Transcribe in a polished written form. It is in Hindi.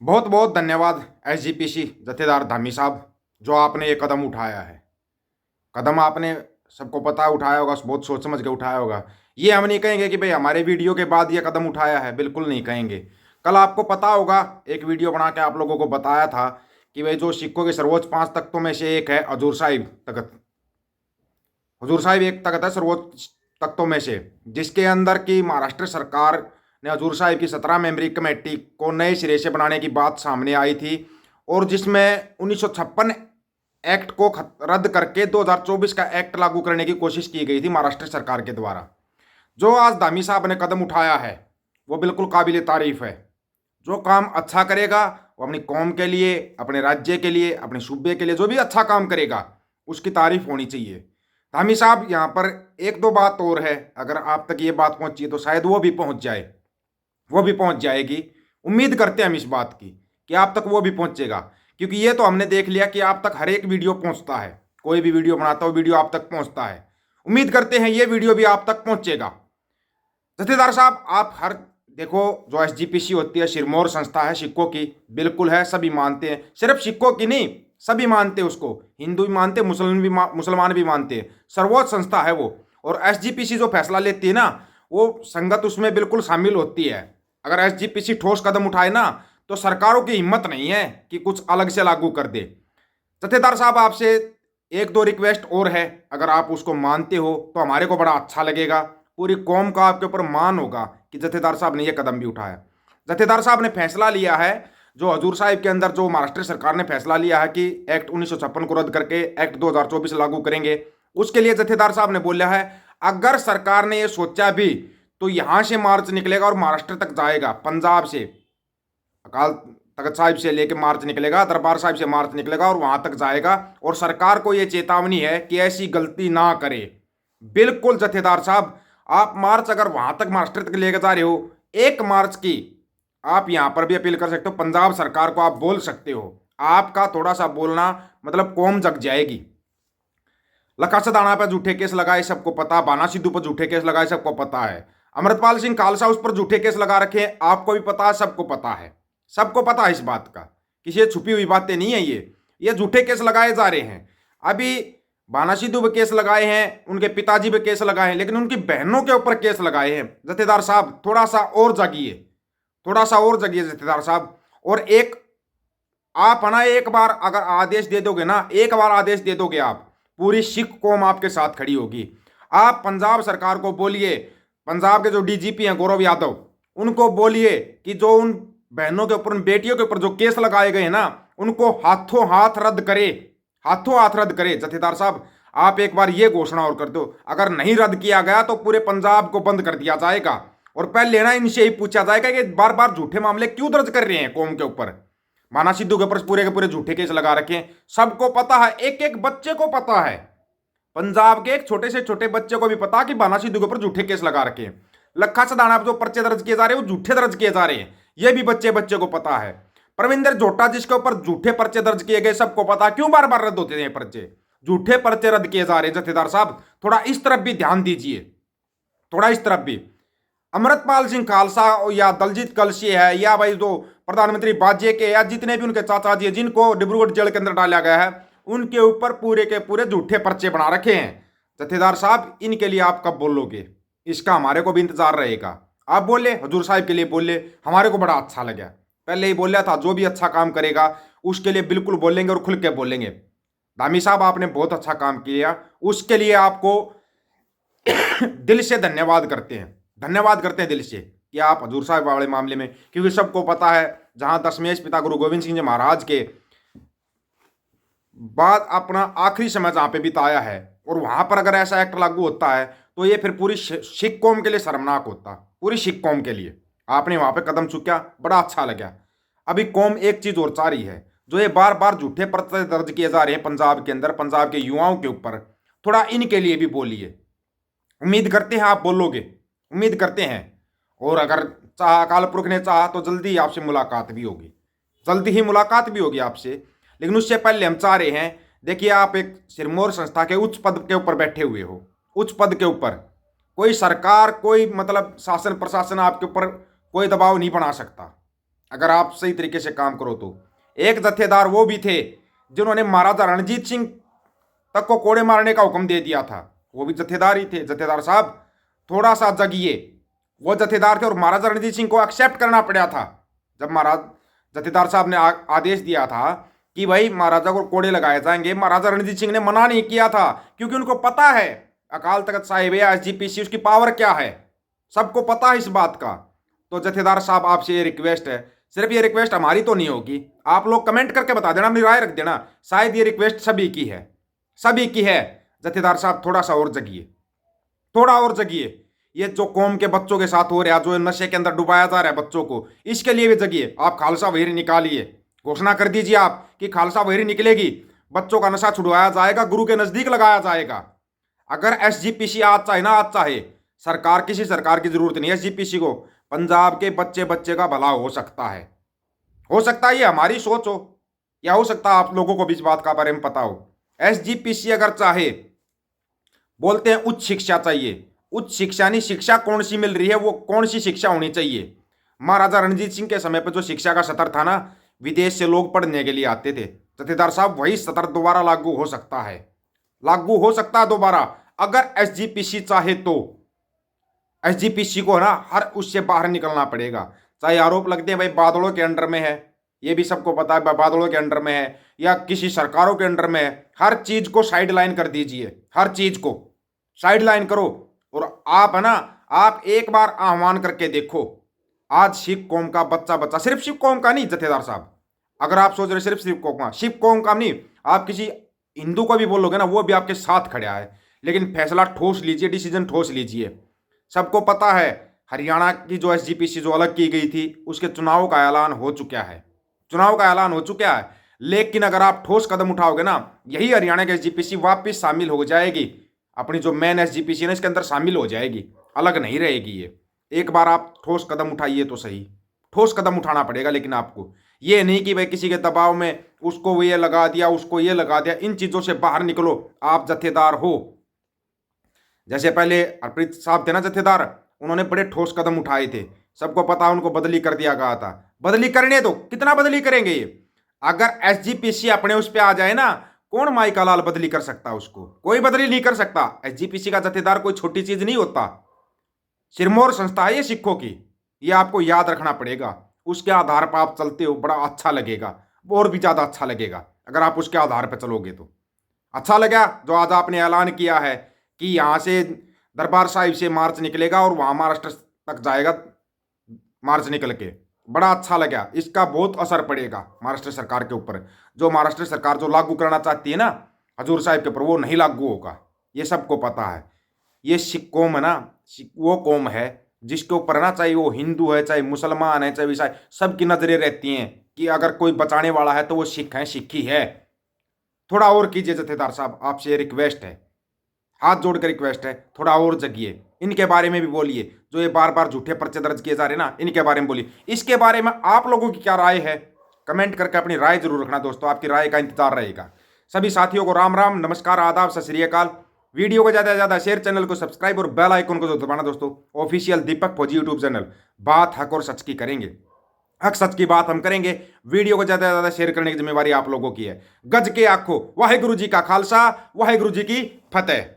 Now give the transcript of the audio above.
बहुत बहुत धन्यवाद एसजीपीसी जथेदार धामी साहब, जो आपने ये कदम उठाया है। कदम आपने सबको पता है उठाया होगा, बहुत सोच समझ के उठाया होगा। ये हम नहीं कहेंगे कि भाई हमारे वीडियो के बाद ये कदम उठाया है, बिल्कुल नहीं कहेंगे। कल आपको पता होगा, एक वीडियो बना के आप लोगों को बताया था कि भाई जो सिखों के सर्वोच्च 5 तख्तों में से एक है हजूर साहिब तख्त। हजूर साहिब एक तख्त है सर्वोच्च तख्तों में से, जिसके अंदर की महाराष्ट्र सरकार ने हजूर साहिब की 17 मेंबरी कमेटी को नए सिरे से बनाने की बात सामने आई थी, और जिसमें 1956 एक्ट को रद्द करके 2024 का एक्ट लागू करने की कोशिश की गई थी महाराष्ट्र सरकार के द्वारा। जो आज धामी साहब ने कदम उठाया है वो बिल्कुल काबिल तारीफ है। जो काम अच्छा करेगा वो अपनी कौम के लिए, अपने राज्य के लिए, अपने सूबे के लिए जो भी अच्छा काम करेगा उसकी तारीफ होनी चाहिए। धामी साहब, यहाँ पर एक दो बात और है, अगर आप तक ये बात पहुंची है तो शायद वो भी पहुंच जाए, वो भी पहुंच जाएगी। उम्मीद करते हैं हम इस बात की कि आप तक वो भी पहुंचेगा, क्योंकि ये तो हमने देख लिया कि आप तक हर एक वीडियो पहुंचता है। कोई भी वीडियो बनाता हो, वीडियो आप तक पहुंचता है। उम्मीद करते हैं ये वीडियो भी आप तक पहुंचेगा। जथेदार साहब, आप हर देखो, जो एसजीपीसी होती है सिरमौर संस्था है सिखों की, बिल्कुल है, सभी मानते हैं। सिर्फ सिखों की नहीं, सभी मानते हैं उसको। हिंदू भी मानते, मुसलमान भी मानते हैं। सर्वोच्च संस्था है वो। और एसजीपीसी जो फैसला लेती है ना, वो संगत उसमें बिल्कुल शामिल होती है। अगर एसजीपीसी ठोस कदम उठाए ना, तो सरकारों की हिम्मत नहीं है कि कुछ अलग से लागू कर दे। जथेदार साहब, आपसे एक दो रिक्वेस्ट और है, अगर आप उसको मानते हो तो हमारे को बड़ा अच्छा लगेगा। पूरी कौम का आपके ऊपर मान होगा कि जथेदार साहब ने यह कदम भी उठाया। जथेदार साहब ने फैसला लिया है, जो हजूर साहिब के अंदर जो महाराष्ट्र सरकार ने फैसला लिया है कि एक्ट 1956 को रद्द करके एक्ट 2024 लागू करेंगे, उसके लिए जथेदार साहब ने बोला है अगर सरकार ने यह सोचा भी तो यहां से मार्च निकलेगा और महाराष्ट्र तक जाएगा। पंजाब से अकाल तख्त साहिब से लेके मार्च निकलेगा, दरबार साहिब से मार्च निकलेगा और वहां तक जाएगा। और सरकार को यह चेतावनी है कि ऐसी गलती ना करे। बिल्कुल जथेदार साहब, आप मार्च अगर वहां तक महाराष्ट्र तक लेकर जा रहे हो, 1 मार्च की आप यहां पर भी अपील कर सकते हो। पंजाब सरकार को आप बोल सकते हो। आपका थोड़ा सा बोलना मतलब कौम जग जाएगी। लखा सदाना पर झूठे केस लगाए सबको पता, बाना सिद्धू पर झूठे केस लगाए सबको पता है, अमृतपाल सिंह खालसा उस पर झूठे केस लगा रखे हैं, आपको भी पता है, सबको पता है। सबको पता है इस बात का, किसी छुपी हुई बातें नहीं है। ये झूठे केस लगाए जा रहे हैं। अभी बाना सिद्धू पे केस लगाए हैं, उनके पिताजी पे केस लगाए हैं, लेकिन उनकी बहनों के ऊपर केस लगाए हैं। जथेदार साहब, थोड़ा सा और जगिए, थोड़ा सा और जगिए जथेदार साहब। और एक आप है ना, एक बार अगर आदेश दे दोगे ना, एक बार आदेश दे दोगे आप, पूरी सिख कौम आपके साथ खड़ी होगी। आप पंजाब सरकार को बोलिए, पंजाब के जो डीजीपी हैं गौरव यादव, उनको बोलिए कि जो उन बहनों के ऊपर, उन बेटियों के ऊपर जो केस लगाए गए हैं ना, उनको हाथों हाथ रद्द करे, हाथों हाथ रद्द करे। जथेदार साहब, आप एक बार ये घोषणा और कर दो, अगर नहीं रद्द किया गया तो पूरे पंजाब को बंद कर दिया जाएगा। और पहले ना इनसे ही पूछा जाएगा कि बार बार झूठे मामले क्यों दर्ज कर रहे हैं कौम के ऊपर। माना सिद्धू के ऊपर पूरे के पूरे झूठे केस लगा रखे हैं, सबको पता है, एक एक बच्चे को पता है। पंजाब के एक छोटे से छोटे बच्चे को भी पता कि बाना सिद्धू के ऊपर झूठे केस लगा रखे हैं। लखा सदाना पर जो पर्चे दर्ज किए जा रहे हैं वो झूठे दर्ज किए जा रहे हैं, ये भी बच्चे बच्चे को पता है। परविंदर जोटा जिसके ऊपर झूठे पर्चे दर्ज किए गए, सबको पता, क्यों बार बार रद्द होते हैं पर्चे, झूठे पर्चे रद्द किए जा रहे हैं। जथेदार साहब, थोड़ा इस तरफ भी ध्यान दीजिए, थोड़ा इस तरफ भी। अमृतपाल सिंह खालसा या दलजीत कलशी है, या भाई जो प्रधानमंत्री बाजे के, या जितने भी उनके चाचा जी जिनको डिब्रूगढ़ जेल के अंदर डाला गया है, उनके ऊपर पूरे के पूरे झूठे पर्चे बना रखे हैं। जथेदार साहब, इनके लिए आप कब बोलोगे, इसका हमारे को भी इंतजार रहेगा। आप बोले, हजूर साहिब के लिए बोले, हमारे को बड़ा अच्छा लगा। पहले ही बोला था, जो भी अच्छा काम करेगा उसके लिए बिल्कुल बोलेंगे और खुल के बोलेंगे। धामी साहब, आपने बहुत अच्छा काम किया, उसके लिए आपको दिल से धन्यवाद करते हैं, धन्यवाद करते हैं दिल से कि आप हजूर साहिब वाले मामले में, क्योंकि सबको पता है जहां दशमेश पिता गुरु गोविंद सिंह जी महाराज के बाद अपना आखिरी समय जहां पे बिताया है, और वहां पर अगर ऐसा एक्ट लागू होता है तो ये फिर पूरी सिख कौम के लिए शर्मनाक होता, पूरी सिख कौम के लिए। आपने वहां पे कदम चुका, बड़ा अच्छा लगा। अभी कौम एक चीज और चाह रही है, जो ये बार बार झूठे पर्चे दर्ज किए जा रहे हैं पंजाब के अंदर, पंजाब के युवाओं के ऊपर, थोड़ा इनके लिए भी बोलिए। उम्मीद करते हैं आप बोलोगे, उम्मीद करते हैं। और अगर चाह, अकाल पुरख ने चाहा तो जल्दी आपसे मुलाकात भी होगी, जल्दी ही मुलाकात भी होगी आपसे। लेकिन उससे पहले हम चाह रहे हैं, देखिए आप एक सिरमौर संस्था के उच्च पद के ऊपर बैठे हुए हो, उच्च पद के ऊपर कोई सरकार, कोई मतलब शासन प्रशासन आपके ऊपर कोई दबाव नहीं बना सकता। अगर आप सही तरीके से काम करो तो। एक जत्थेदार वो भी थे जिन्होंने महाराजा रणजीत सिंह तक को कोड़े मारने का हुक्म दे दिया था, वो भी जत्थेदार ही थे। जत्थेदार साहब थोड़ा सा जगिए। वो जत्थेदार थे और महाराजा रणजीत सिंह को एक्सेप्ट करना पड़ा था। जब महाराज जत्थेदार साहब ने आदेश दिया था कि भाई महाराजा को कोड़े लगाए जाएंगे, महाराजा रणजीत सिंह ने मना नहीं किया था, क्योंकि उनको पता है अकाल तख्त साहिब या एसजीपीसी उसकी पावर क्या है, सबको पता है इस बात का। तो जत्थेदार साहब आपसे ये रिक्वेस्ट है, सिर्फ ये रिक्वेस्ट हमारी तो नहीं होगी, आप लोग कमेंट करके बता देना, अपनी राय रख देना, शायद ये रिक्वेस्ट सभी की है, सभी की है। जत्थेदार साहब थोड़ा सा और जगिए, थोड़ा और जगिए। ये जो कौम के बच्चों के साथ हो रहा है, जो नशे के अंदर डुबाया जा रहा है बच्चों को, इसके लिए भी जगिए। आप खालसा वहीर निकालिए, घोषणा कर दीजिए आप कि खालसा वहीर निकलेगी, बच्चों का नशा छुड़वाया जाएगा, गुरु के नजदीक लगाया जाएगा। अगर एसजीपीसी आज चाहे ना, आज चाहे सरकार, किसी सरकार की जरूरत नहीं है एसजीपीसी को, पंजाब के बच्चे बच्चे का भला हो सकता है। हो सकता है ये हमारी सोच हो, या हो सकता है आप लोगों को भी इस बात का बारे में पता हो। एसजीपीसी अगर चाहे, बोलते हैं उच्च शिक्षा चाहिए, उच्च शिक्षा नहीं, शिक्षा कौन सी मिल रही है, वो कौन सी शिक्षा होनी चाहिए। महाराजा रणजीत सिंह के समय पर जो शिक्षा का सत्र था ना, विदेश से लोग पढ़ने के लिए आते थे। जत्थेदार साहब वही सत्र दोबारा लागू हो सकता है, लागू हो सकता है दोबारा, अगर एसजीपीसी चाहे तो। एसजीपीसी को ना हर उससे बाहर निकलना पड़ेगा। चाहे आरोप लगते हैं भाई बादलों के अंडर में है, ये भी सबको पता है बादलों के अंडर में है, या किसी सरकारों के अंडर में है, हर चीज को साइड लाइन कर दीजिए, हर चीज को साइड लाइन करो। और आप है ना, आप एक बार आह्वान करके देखो, आज सिख कौम का बच्चा बच्चा, सिर्फ सिख कौम का नहीं जत्थेदार साहब, अगर आप सोच रहे सिर्फ सिख कौम का, सिख कौम का नहीं, आप किसी हिंदू को भी बोलोगे ना, वो भी आपके साथ खड़ा है। लेकिन फैसला ठोस लीजिए, डिसीजन ठोस लीजिए। सबको पता है हरियाणा की जो एसजीपीसी जो अलग की गई थी, उसके चुनाव का ऐलान हो चुका है, चुनाव का ऐलान हो चुका है। लेकिन अगर आप ठोस कदम उठाओगे ना, यही हरियाणा की एसजीपीसी वापस शामिल हो जाएगी, अपनी जो मेन एसजीपीसी है इसके अंदर शामिल हो जाएगी, अलग नहीं रहेगी ये। एक बार आप ठोस कदम उठाइए तो सही, ठोस कदम उठाना पड़ेगा। लेकिन आपको ये नहीं कि भाई किसी के दबाव में उसको ये लगा दिया, उसको ये लगा दिया, इन चीजों से बाहर निकलो। आप जत्थेदार हो, जैसे पहले हरप्रीत साहब थे ना जत्थेदार, उन्होंने बड़े ठोस कदम उठाए थे, सबको पता, उनको बदली कर दिया गया था। बदली करने दो, कितना बदली करेंगे ये। अगर एसजीपीसी अपने उस पर आ जाए ना, कौन माई का लाल बदली कर सकता, उसको कोई बदली नहीं कर सकता। एसजीपीसी का जत्थेदार कोई छोटी चीज नहीं होता, सिरमौर संस्था है ये सिखों की, ये आपको याद रखना पड़ेगा। उसके आधार पर आप चलते हो, बड़ा अच्छा लगेगा, और भी ज्यादा अच्छा लगेगा अगर आप उसके आधार पर चलोगे तो। अच्छा लगा जो आज आपने ऐलान किया है कि यहाँ से दरबार साहिब से मार्च निकलेगा और वहाँ महाराष्ट्र तक जाएगा मार्च निकल के, बड़ा अच्छा लगा। इसका बहुत असर पड़ेगा महाराष्ट्र सरकार के ऊपर। जो महाराष्ट्र सरकार जो लागू करना चाहती है ना हजूर साहिब के ऊपर, वो नहीं लागू होगा, ये सबको पता है। ये सिख कौम है ना, वो कौम है जिसके ऊपर ना, चाहे वो हिंदू है, चाहे मुसलमान है, चाहे ईसाई, सबकी नजरें रहती हैं कि अगर कोई बचाने वाला है तो वो सिख है, सिख ही है। थोड़ा और कीजिए जत्थेदार साहब, आपसे रिक्वेस्ट है, हाथ जोड़कर रिक्वेस्ट है, थोड़ा और जगिए। इनके बारे में भी बोलिए, जो ये बार बार झूठे पर्चे दर्ज किए जा रहे हैं ना, इनके बारे में बोलिए। इसके बारे में आप लोगों की क्या राय है, कमेंट करके अपनी राय जरूर रखना दोस्तों, आपकी राय का इंतजार रहेगा। सभी साथियों को राम राम, नमस्कार, आदाब, सत श्री अकाल। वीडियो को ज़्यादा से ज़्यादा शेयर, चैनल को सब्सक्राइब और बेल आइकन को दबाना दोस्तों। ऑफिशियल दीपक फौजी यूट्यूब चैनल, बात हक और सच की करेंगे, हक सच की बात हम करेंगे। वीडियो को ज़्यादा से ज़्यादा शेयर करने की जिम्मेवारी आप लोगों की है। गज के आखो, वाहेगुरु जी का खालसा, वाहेगुरु जी की फतेह।